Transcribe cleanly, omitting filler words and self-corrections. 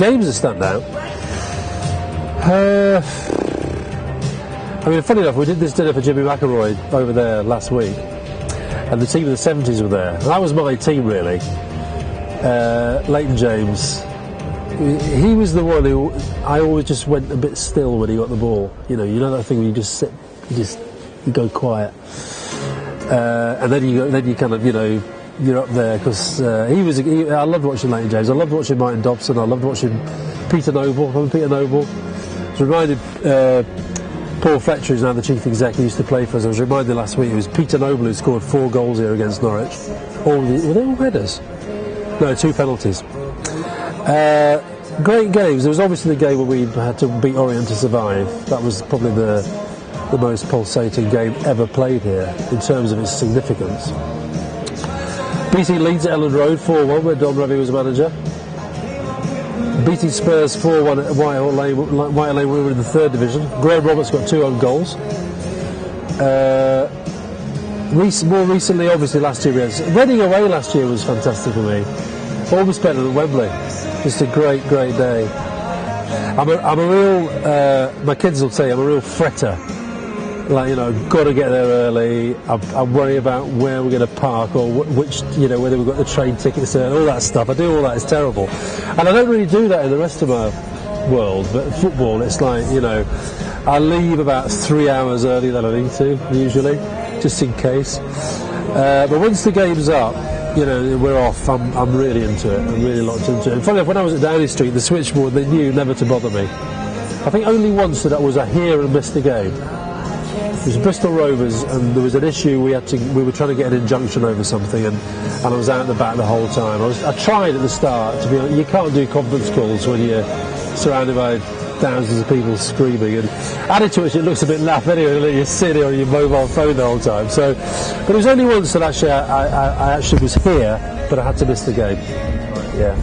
games that stand out. I mean, funny enough, we did this dinner for Jimmy McElroy over there last week, and the team of the 70s were there. That was my team, really. Leighton James. He was the one who I always just went a bit still when he got the ball. You know that thing where you just sit, you go quiet, and then you kind of, you're up there because I loved watching Leighton James. I loved watching Martin Dobson. I loved watching Peter Noble. Remember Peter Noble? I was reminded. Paul Fletcher, who's now the chief exec, who used to play for us. I was reminded last week it was Peter Noble who scored 4 goals here against Norwich. Were they all headers? No, 2 penalties. Great games. There was obviously the game where we had to beat Orient to survive. That was probably the most pulsating game ever played here in terms of its significance. Beating Leeds at Elland Road 4-1 where Don Revie was manager. Beating Spurs 4-1 at White Hart Lane. White Hart Lane, we were in the 3rd division. Graham Roberts got 2 own goals. More recently, obviously, last year we had Reading away last year was fantastic for me. Almost better than Wembley. Just a great day. I'm a real. My kids will say I'm a real fretter. Like, got to get there early. I worry about where we're going to park or which, whether we've got the train tickets and all that stuff. I do all that. It's terrible, and I don't really do that in the rest of my world. But football, it's like, I leave about 3 hours early than I need to usually, just in case. But once the game's up, we're off. I'm really into it. I'm really locked into it. And funny enough, when I was at Downing Street, the switchboard, they knew never to bother me. I think only once that was a hear and miss the game. It was Bristol Rovers, and there was an issue. We were trying to get an injunction over something, and I was out the back the whole time. I tried at the start to be honest. You can't do conference calls when you're surrounded by thousands of people screaming, and added to which it looks a bit naff anyway. You're sitting on your mobile phone the whole time. So, but it was only once that actually I actually was here, but I had to miss the game. Yeah.